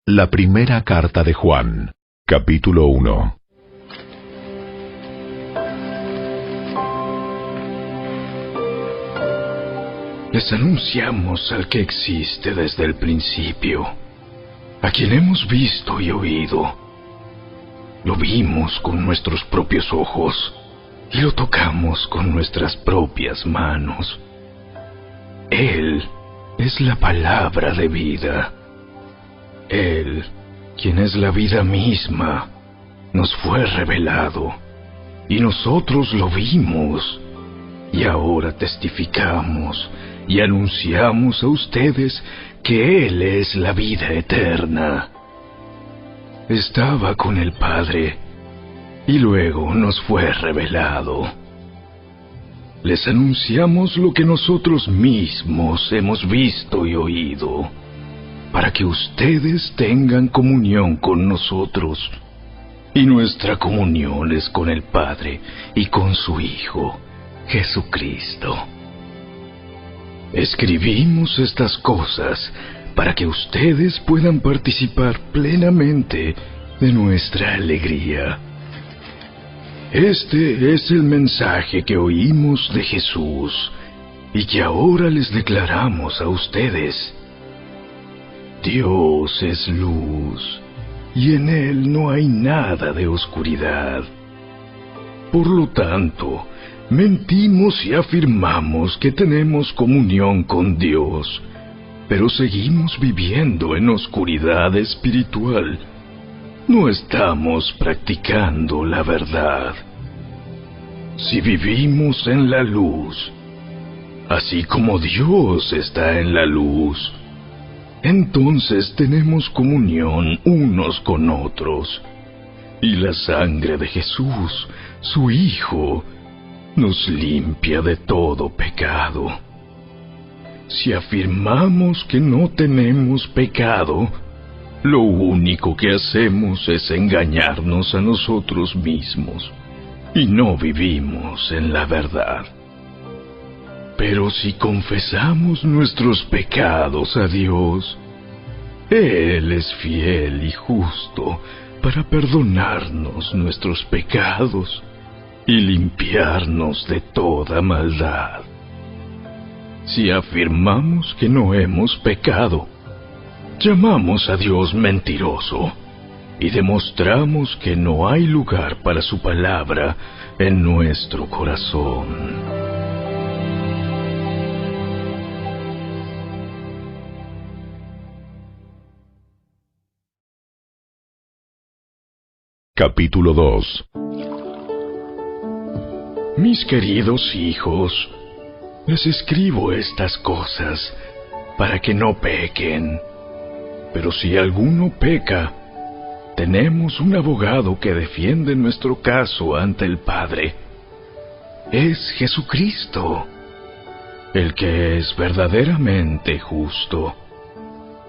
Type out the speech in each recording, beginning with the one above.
La primera carta de Juan, capítulo 1. Les anunciamos al que existe desde el principio, a quien hemos visto y oído. Lo vimos con nuestros propios ojos y lo tocamos con nuestras propias manos. Él es la palabra de vida. Él, quien es la vida misma, nos fue revelado, y nosotros lo vimos, y ahora testificamos y anunciamos a ustedes que Él es la vida eterna. Estaba con el Padre, y luego nos fue revelado. Les anunciamos lo que nosotros mismos hemos visto y oído, para que ustedes tengan comunión con nosotros. Y nuestra comunión es con el Padre y con su Hijo, Jesucristo. Escribimos estas cosas para que ustedes puedan participar plenamente de nuestra alegría. Este es el mensaje que oímos de Jesús y que ahora les declaramos a ustedes. Dios es luz, y en Él no hay nada de oscuridad. Por lo tanto, mentimos y afirmamos que tenemos comunión con Dios, pero seguimos viviendo en oscuridad espiritual. No estamos practicando la verdad. Si vivimos en la luz, así como Dios está en la luz, entonces tenemos comunión unos con otros, y la sangre de Jesús, su Hijo, nos limpia de todo pecado. Si afirmamos que no tenemos pecado, lo único que hacemos es engañarnos a nosotros mismos, y no vivimos en la verdad. Pero si confesamos nuestros pecados a Dios, Él es fiel y justo para perdonarnos nuestros pecados y limpiarnos de toda maldad. Si afirmamos que no hemos pecado, llamamos a Dios mentiroso y demostramos que no hay lugar para su palabra en nuestro corazón. Capítulo 2. Mis queridos hijos, les escribo estas cosas para que no pequen. Pero si alguno peca, tenemos un abogado que defiende nuestro caso ante el Padre. Es Jesucristo, el que es verdaderamente justo.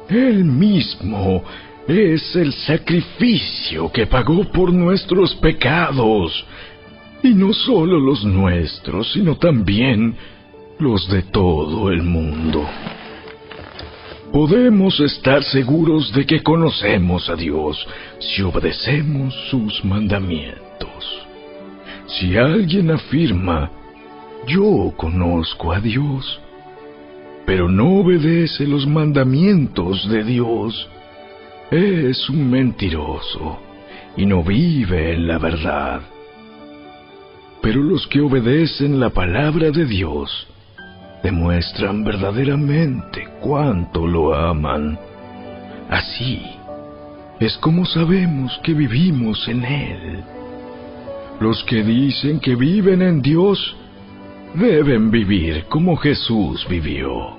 Él mismo es el sacrificio que pagó por nuestros pecados, y no solo los nuestros, sino también los de todo el mundo. Podemos estar seguros de que conocemos a Dios si obedecemos sus mandamientos. Si alguien afirma, yo conozco a Dios, pero no obedece los mandamientos de Dios, es un mentiroso y no vive en la verdad. Pero los que obedecen la palabra de Dios demuestran verdaderamente cuánto lo aman. Así es como sabemos que vivimos en Él. Los que dicen que viven en Dios deben vivir como Jesús vivió.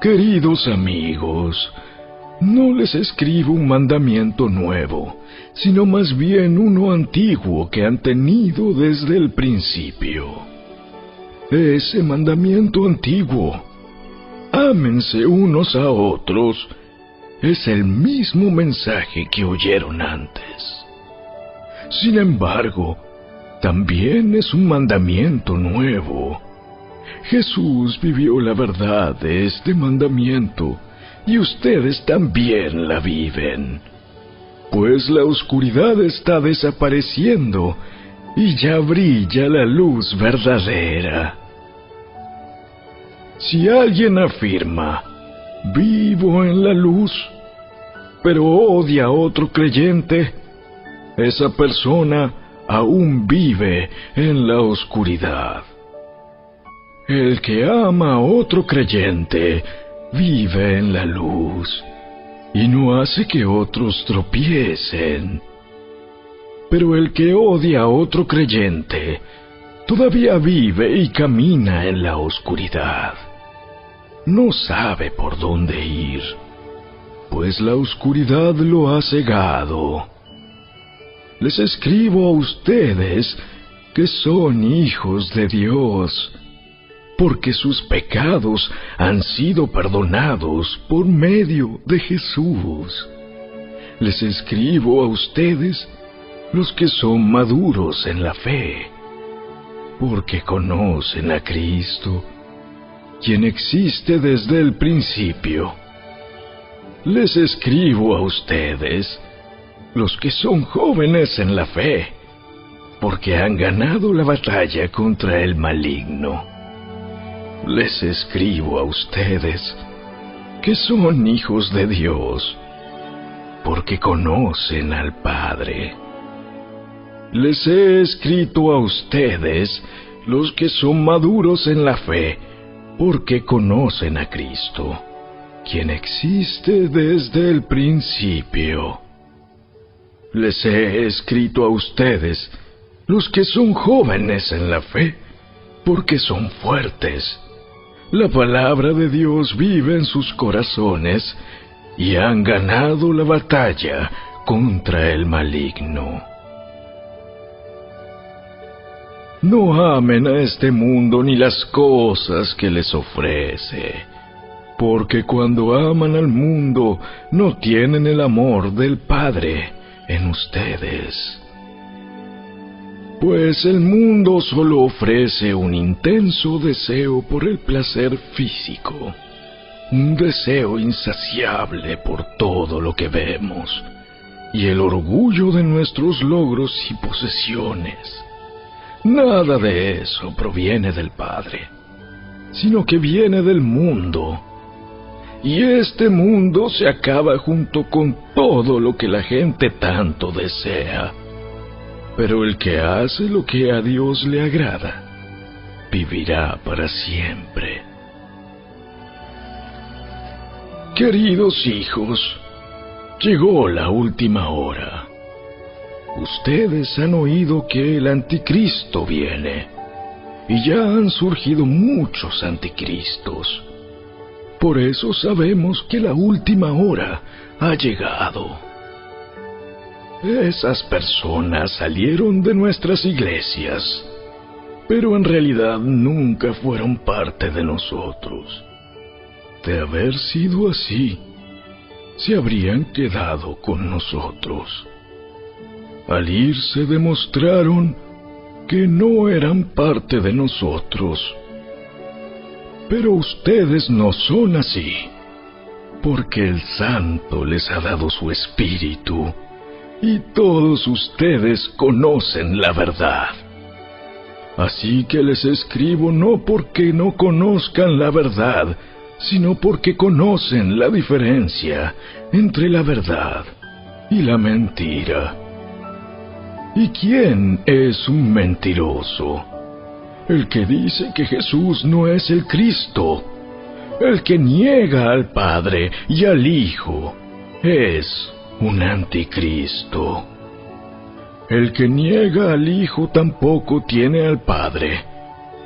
Queridos amigos, no les escribo un mandamiento nuevo, sino más bien uno antiguo que han tenido desde el principio. Ese mandamiento antiguo, ámense unos a otros, es el mismo mensaje que oyeron antes. Sin embargo, también es un mandamiento nuevo. Jesús vivió la verdad de este mandamiento y ustedes también la viven. Pues la oscuridad está desapareciendo y ya brilla la luz verdadera. Si alguien afirma, vivo en la luz, pero odia a otro creyente, esa persona aún vive en la oscuridad. El que ama a otro creyente vive en la luz y no hace que otros tropiecen. Pero el que odia a otro creyente todavía vive y camina en la oscuridad. No sabe por dónde ir, pues la oscuridad lo ha cegado. Les escribo a ustedes que son hijos de Dios, porque sus pecados han sido perdonados por medio de Jesús. Les escribo a ustedes, los que son maduros en la fe, porque conocen a Cristo, quien existe desde el principio. Les escribo a ustedes, los que son jóvenes en la fe, porque han ganado la batalla contra el maligno. Les escribo a ustedes, que son hijos de Dios, porque conocen al Padre. Les he escrito a ustedes, los que son maduros en la fe, porque conocen a Cristo, quien existe desde el principio. Les he escrito a ustedes, los que son jóvenes en la fe, porque son fuertes. La palabra de Dios vive en sus corazones y han ganado la batalla contra el maligno. No amen a este mundo ni las cosas que les ofrece, porque cuando aman al mundo no tienen el amor del Padre en ustedes. Pues el mundo solo ofrece un intenso deseo por el placer físico, un deseo insaciable por todo lo que vemos, y el orgullo de nuestros logros y posesiones. Nada de eso proviene del Padre, sino que viene del mundo. Y este mundo se acaba junto con todo lo que la gente tanto desea. Pero el que hace lo que a Dios le agrada, vivirá para siempre. Queridos hijos, llegó la última hora. Ustedes han oído que el anticristo viene, y ya han surgido muchos anticristos. Por eso sabemos que la última hora ha llegado. Esas personas salieron de nuestras iglesias, pero en realidad nunca fueron parte de nosotros. De haber sido así, se habrían quedado con nosotros. Al irse demostraron que no eran parte de nosotros. Pero ustedes no son así, porque el Santo les ha dado su Espíritu, y todos ustedes conocen la verdad. Así que les escribo no porque no conozcan la verdad, sino porque conocen la diferencia entre la verdad y la mentira. ¿Y quién es un mentiroso? El que dice que Jesús no es el Cristo. El que niega al Padre y al Hijo es un anticristo. El que niega al Hijo tampoco tiene al Padre,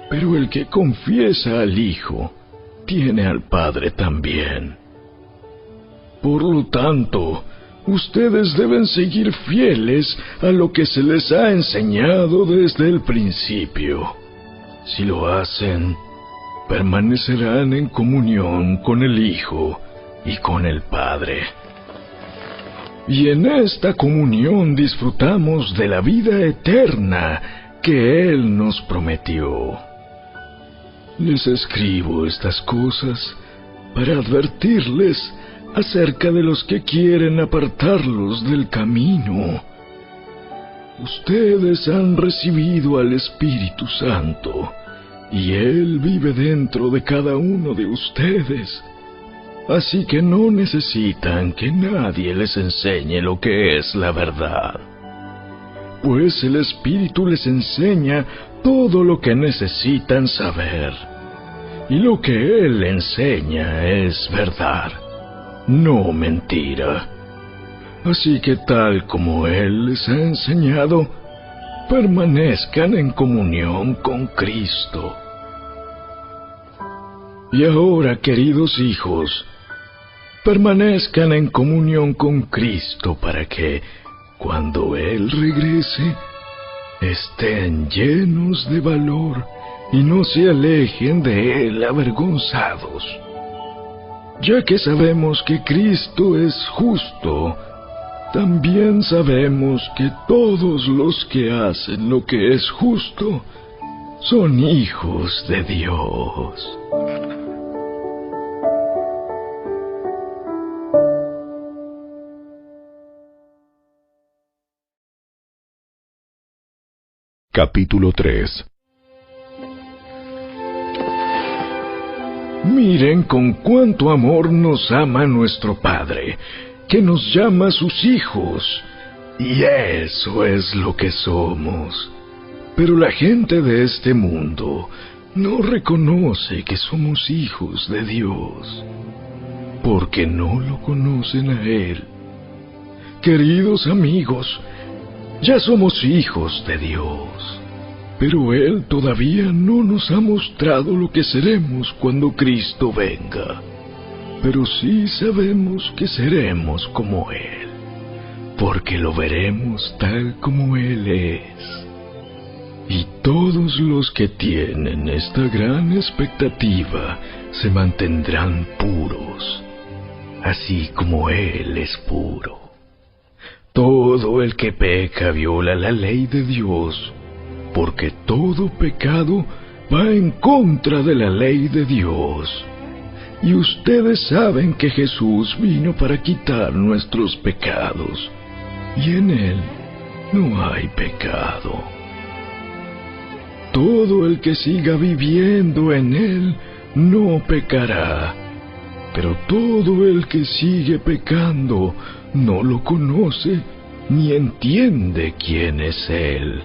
pero el que confiesa al Hijo tiene al Padre también. Por lo tanto, ustedes deben seguir fieles a lo que se les ha enseñado desde el principio. Si lo hacen, permanecerán en comunión con el Hijo y con el Padre. Y en esta comunión disfrutamos de la vida eterna que Él nos prometió. Les escribo estas cosas para advertirles acerca de los que quieren apartarlos del camino. Ustedes han recibido al Espíritu Santo, y Él vive dentro de cada uno de ustedes. Así que no necesitan que nadie les enseñe lo que es la verdad, pues el Espíritu les enseña todo lo que necesitan saber. Y lo que Él enseña es verdad, no mentira. Así que tal como Él les ha enseñado, permanezcan en comunión con Cristo. Y ahora, queridos hijos, permanezcan en comunión con Cristo para que, cuando Él regrese, estén llenos de valor y no se alejen de Él avergonzados. Ya que sabemos que Cristo es justo, también sabemos que todos los que hacen lo que es justo son hijos de Dios. Capítulo 3. Miren con cuánto amor nos ama nuestro Padre, que nos llama sus hijos, y eso es lo que somos. Pero la gente de este mundo no reconoce que somos hijos de Dios, porque no lo conocen a Él. Queridos amigos, ya somos hijos de Dios, pero Él todavía no nos ha mostrado lo que seremos cuando Cristo venga. Pero sí sabemos que seremos como Él, porque lo veremos tal como Él es. Y todos los que tienen esta gran expectativa se mantendrán puros, así como Él es puro. Todo el que peca viola la ley de Dios, porque todo pecado va en contra de la ley de Dios. Y ustedes saben que Jesús vino para quitar nuestros pecados, y en Él no hay pecado. Todo el que siga viviendo en Él no pecará, pero todo el que sigue pecando no lo conoce ni entiende quién es Él.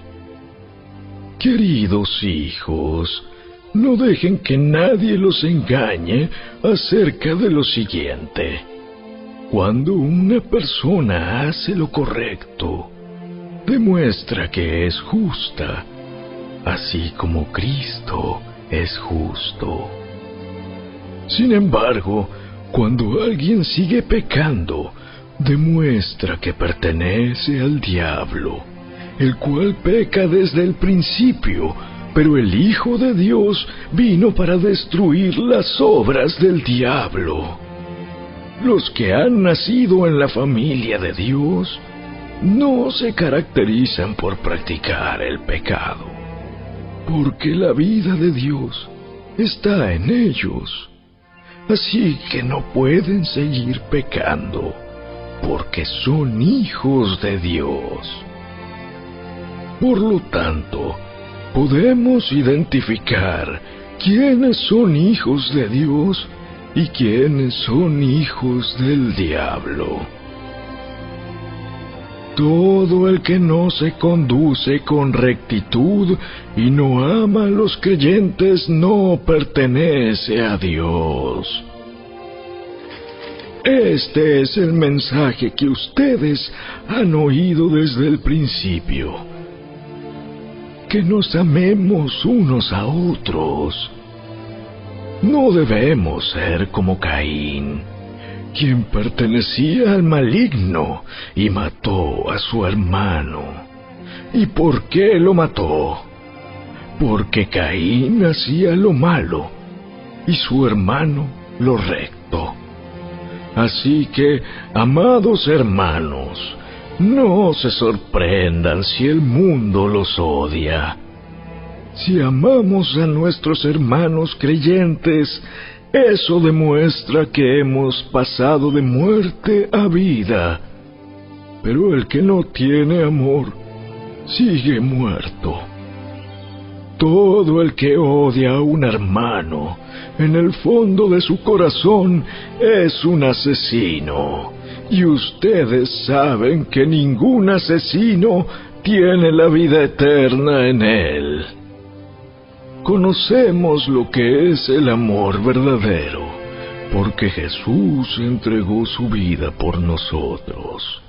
Queridos hijos, no dejen que nadie los engañe acerca de lo siguiente. Cuando una persona hace lo correcto, demuestra que es justa, así como Cristo es justo. Sin embargo, cuando alguien sigue pecando, demuestra que pertenece al diablo, el cual peca desde el principio, pero el Hijo de Dios vino para destruir las obras del diablo. Los que han nacido en la familia de Dios no se caracterizan por practicar el pecado, porque la vida de Dios está en ellos. Así que no pueden seguir pecando, porque son hijos de Dios. Por lo tanto, podemos identificar quiénes son hijos de Dios y quiénes son hijos del diablo. Todo el que no se conduce con rectitud y no ama a los creyentes no pertenece a Dios. Este es el mensaje que ustedes han oído desde el principio: que nos amemos unos a otros. No debemos ser como Caín, quien pertenecía al maligno y mató a su hermano. ¿Y por qué lo mató? Porque Caín hacía lo malo y su hermano lo recto. Así que, amados hermanos, no se sorprendan si el mundo los odia. Si amamos a nuestros hermanos creyentes, Eso demuestra que hemos pasado de muerte a vida. Pero el que no tiene amor sigue muerto. Todo el que odia a un hermano, en el fondo de su corazón, es un asesino. Y ustedes saben que ningún asesino tiene la vida eterna en él. Conocemos lo que es el amor verdadero, porque Jesús entregó su vida por nosotros.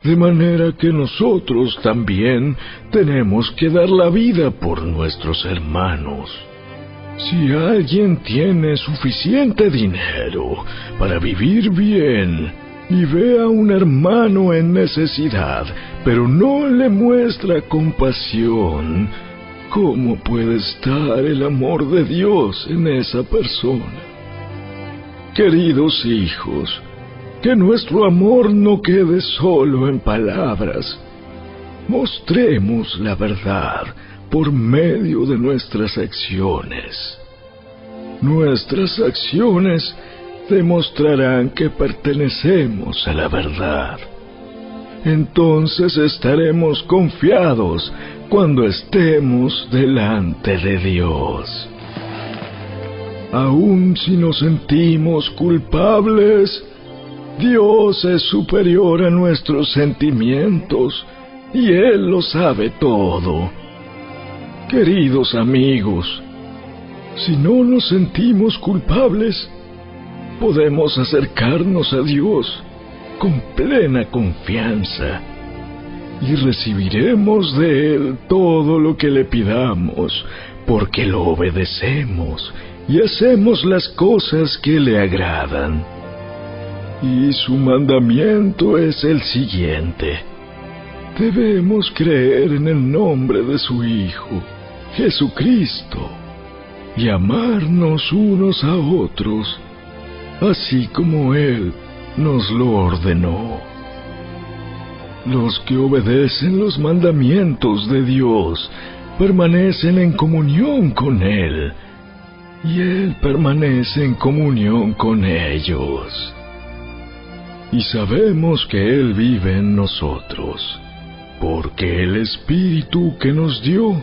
De manera que nosotros también tenemos que dar la vida por nuestros hermanos. Si alguien tiene suficiente dinero para vivir bien y ve a un hermano en necesidad, pero no le muestra compasión, ¿cómo puede estar el amor de Dios en esa persona? Queridos hijos, que nuestro amor no quede solo en palabras. Mostremos la verdad por medio de nuestras acciones. Nuestras acciones demostrarán que pertenecemos a la verdad. Entonces estaremos confiados cuando estemos delante de Dios. Aun si nos sentimos culpables, Dios es superior a nuestros sentimientos y Él lo sabe todo. Queridos amigos, si no nos sentimos culpables, podemos acercarnos a Dios con plena confianza y recibiremos de Él todo lo que le pidamos, porque lo obedecemos y hacemos las cosas que le agradan. Y su mandamiento es el siguiente: debemos creer en el nombre de su Hijo, Jesucristo, y amarnos unos a otros, así como Él nos lo ordenó. Los que obedecen los mandamientos de Dios permanecen en comunión con Él, y Él permanece en comunión con ellos. Y sabemos que Él vive en nosotros, porque el Espíritu que nos dio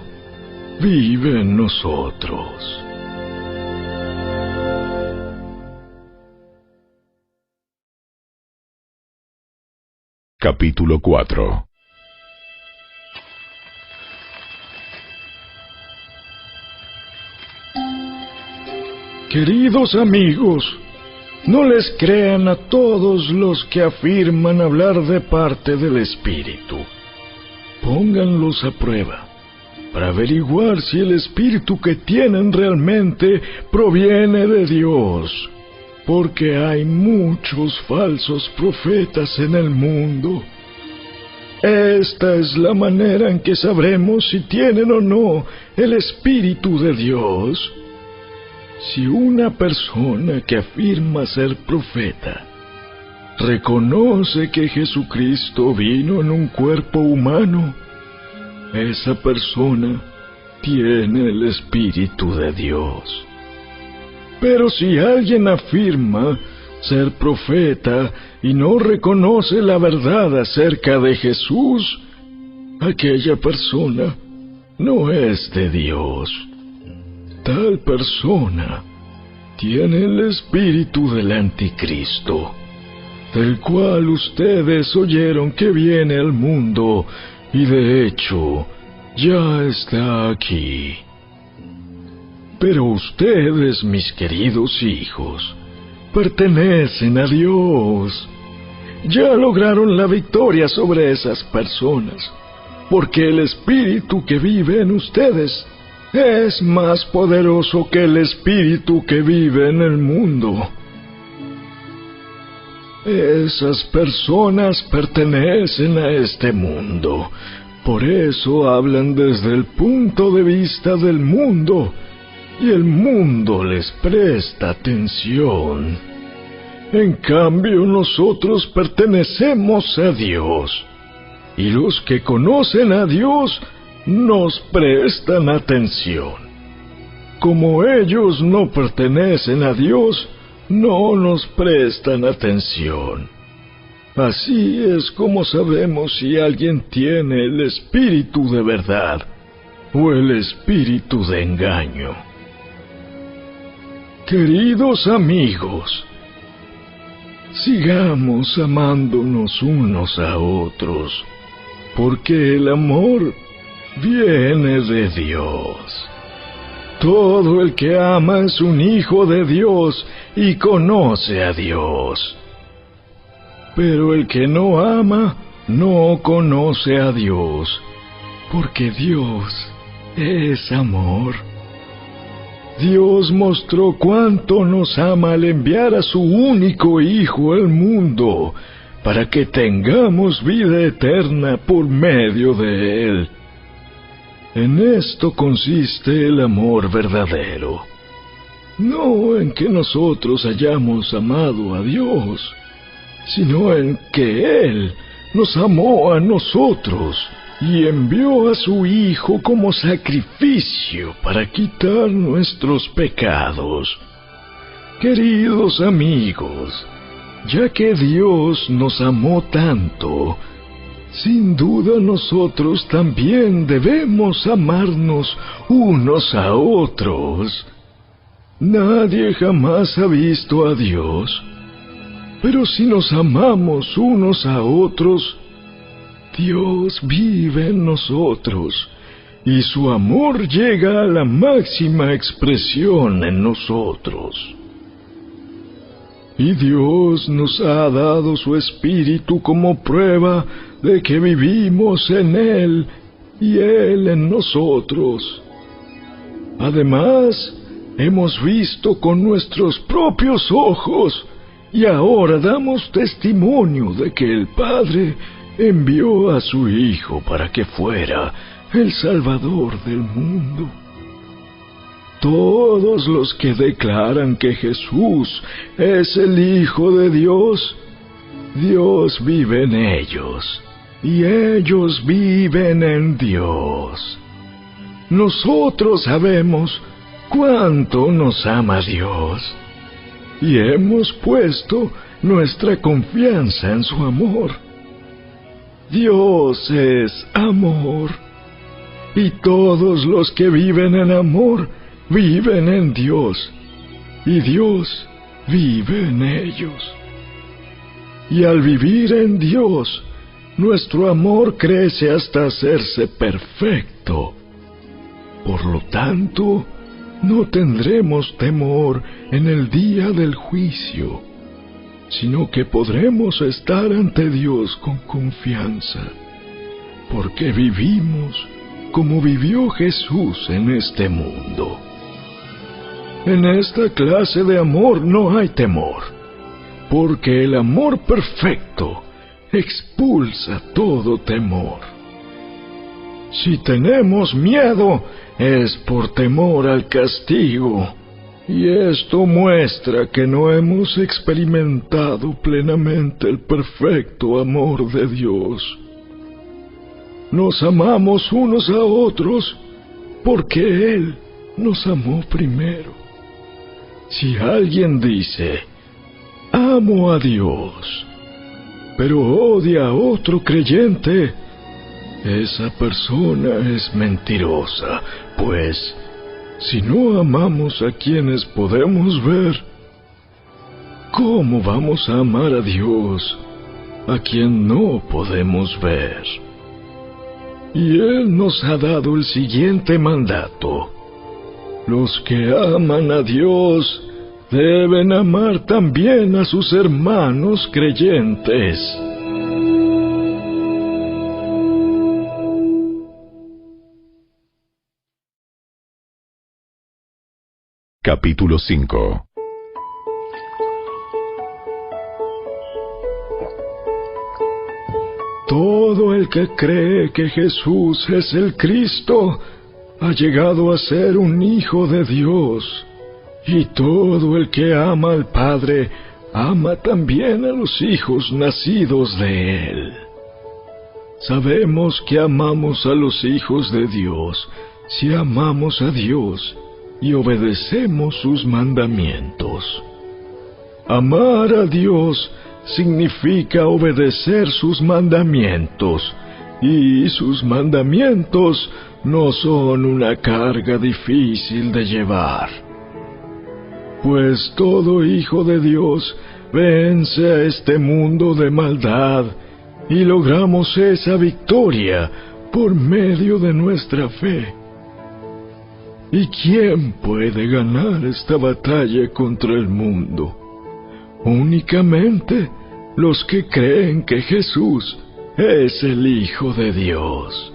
vive en nosotros. Capítulo 4. Queridos amigos, no les crean a todos los que afirman hablar de parte del Espíritu. Pónganlos a prueba, para averiguar si el Espíritu que tienen realmente proviene de Dios, porque hay muchos falsos profetas en el mundo. Esta es la manera en que sabremos si tienen o no el Espíritu de Dios. Si una persona que afirma ser profeta reconoce que Jesucristo vino en un cuerpo humano, esa persona tiene el Espíritu de Dios. Pero si alguien afirma ser profeta y no reconoce la verdad acerca de Jesús, aquella persona no es de Dios. Tal persona tiene el espíritu del Anticristo, del cual ustedes oyeron que viene al mundo, y de hecho ya está aquí. Pero ustedes, mis queridos hijos, pertenecen a Dios. Ya lograron la victoria sobre esas personas, porque el espíritu que vive en ustedes es más poderoso que el espíritu que vive en el mundo. Esas personas pertenecen a este mundo, por eso hablan desde el punto de vista del mundo, y el mundo les presta atención. En cambio, nosotros pertenecemos a Dios, y los que conocen a Dios nos prestan atención. Como ellos no pertenecen a Dios, no nos prestan atención. Así es como sabemos si alguien tiene el espíritu de verdad o el espíritu de engaño. Queridos amigos, sigamos amándonos unos a otros, porque el amor viene de Dios. Todo el que ama es un hijo de Dios y conoce a Dios. Pero el que no ama no conoce a Dios, porque Dios es amor. Dios mostró cuánto nos ama al enviar a su único Hijo al mundo, para que tengamos vida eterna por medio de Él. En esto consiste el amor verdadero, no en que nosotros hayamos amado a Dios, sino en que Él nos amó a nosotros y envió a su Hijo como sacrificio para quitar nuestros pecados. Queridos amigos, ya que Dios nos amó tanto, sin duda nosotros también debemos amarnos unos a otros. Nadie jamás ha visto a Dios, pero si nos amamos unos a otros, Dios vive en nosotros, y su amor llega a la máxima expresión en nosotros. Y Dios nos ha dado su Espíritu como prueba de que vivimos en Él y Él en nosotros. Además, hemos visto con nuestros propios ojos y ahora damos testimonio de que el Padre envió a su Hijo para que fuera el Salvador del mundo. Todos los que declaran que Jesús es el Hijo de Dios, Dios vive en ellos, y ellos viven en Dios. Nosotros sabemos cuánto nos ama Dios, y hemos puesto nuestra confianza en su amor. Dios es amor, y todos los que viven en amor viven en Dios, y Dios vive en ellos. Y al vivir en Dios, nuestro amor crece hasta hacerse perfecto. Por lo tanto, no tendremos temor en el día del juicio, sino que podremos estar ante Dios con confianza, porque vivimos como vivió Jesús en este mundo. En esta clase de amor no hay temor, porque el amor perfecto expulsa todo temor. Si tenemos miedo, es por temor al castigo, y esto muestra que no hemos experimentado plenamente el perfecto amor de Dios. Nos amamos unos a otros porque Él nos amó primero. Si alguien dice, amo a Dios, pero odia a otro creyente, esa persona es mentirosa, pues si no amamos a quienes podemos ver, ¿cómo vamos a amar a Dios, a quien no podemos ver? Y Él nos ha dado el siguiente mandato: los que aman a Dios deben amar también a sus hermanos creyentes. Capítulo 5. Todo el que cree que Jesús es el Cristo ha llegado a ser un hijo de Dios, y todo el que ama al Padre ama también a los hijos nacidos de Él. Sabemos que amamos a los hijos de Dios si amamos a Dios y obedecemos sus mandamientos. Amar a Dios significa obedecer sus mandamientos, y sus mandamientos no son una carga difícil de llevar. Pues todo hijo de Dios vence a este mundo de maldad, y logramos esa victoria por medio de nuestra fe. ¿Y quién puede ganar esta batalla contra el mundo? Únicamente los que creen que Jesús es el Hijo de Dios.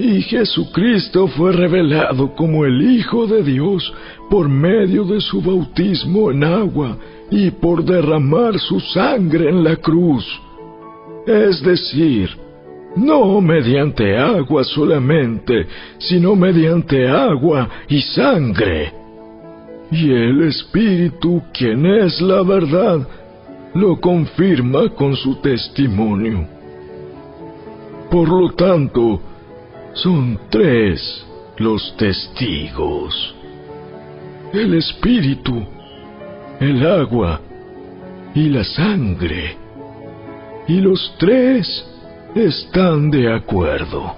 Y Jesucristo fue revelado como el Hijo de Dios por medio de su bautismo en agua y por derramar su sangre en la cruz. Es decir, no mediante agua solamente, sino mediante agua y sangre. Y el Espíritu, quien es la verdad, lo confirma con su testimonio. Por lo tanto, son 3 los testigos: el Espíritu, el agua y la sangre. Y los 3 están de acuerdo.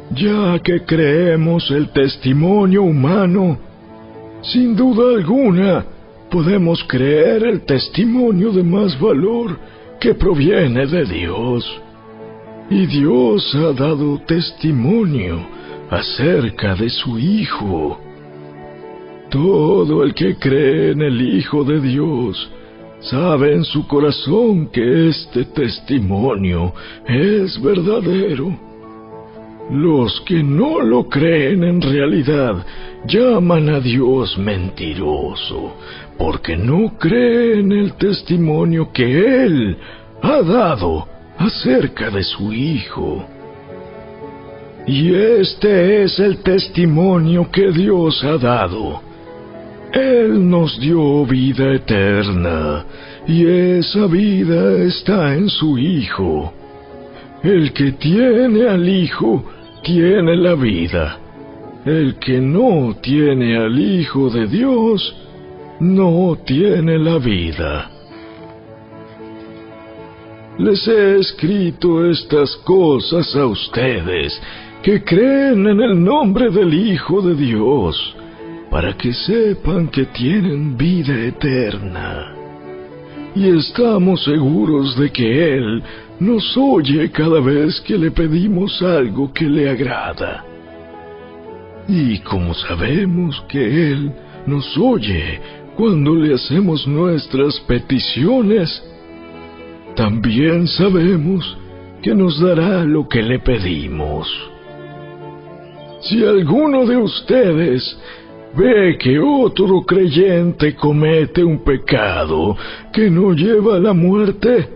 Ya que creemos el testimonio humano, sin duda alguna podemos creer el testimonio de más valor que proviene de Dios. Y Dios ha dado testimonio acerca de su Hijo. Todo el que cree en el Hijo de Dios sabe en su corazón que este testimonio es verdadero. Los que no lo creen en realidad llaman a Dios mentiroso, porque no creen el testimonio que Él ha dado acerca de su Hijo. Y este es el testimonio que Dios ha dado: Él nos dio vida eterna, y esa vida está en su Hijo. El que tiene al Hijo tiene la vida. El que no tiene al Hijo de Dios no tiene la vida. Les he escrito estas cosas a ustedes que creen en el nombre del Hijo de Dios, para que sepan que tienen vida eterna. Y estamos seguros de que Él nos oye cada vez que le pedimos algo que le agrada. Y como sabemos que Él nos oye cuando le hacemos nuestras peticiones, también sabemos que nos dará lo que le pedimos. Si alguno de ustedes ve que otro creyente comete un pecado que no lleva a la muerte,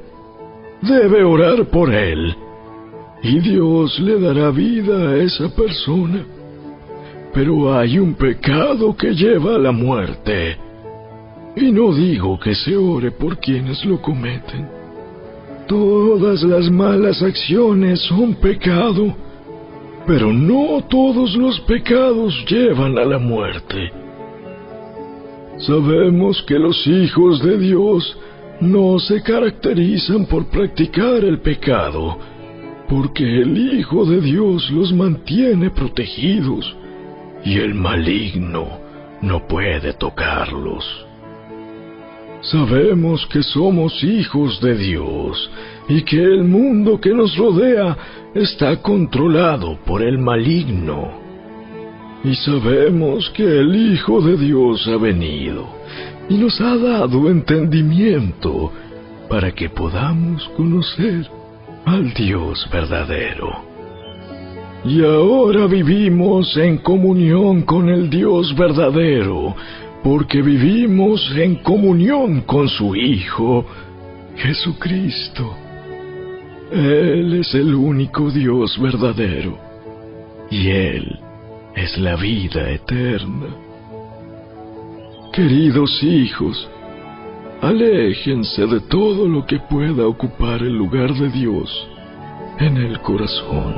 debe orar por él, y Dios le dará vida a esa persona. Pero hay un pecado que lleva a la muerte, y no digo que se ore por quienes lo cometen. Todas las malas acciones son pecado, pero no todos los pecados llevan a la muerte. Sabemos que los hijos de Dios no se caracterizan por practicar el pecado, porque el Hijo de Dios los mantiene protegidos, y el maligno no puede tocarlos. Sabemos que somos hijos de Dios, y que el mundo que nos rodea está controlado por el maligno. Y sabemos que el Hijo de Dios ha venido y nos ha dado entendimiento para que podamos conocer al Dios verdadero. Y ahora vivimos en comunión con el Dios verdadero, porque vivimos en comunión con su Hijo, Jesucristo. Él es el único Dios verdadero, y Él es la vida eterna. Queridos hijos, aléjense de todo lo que pueda ocupar el lugar de Dios en el corazón.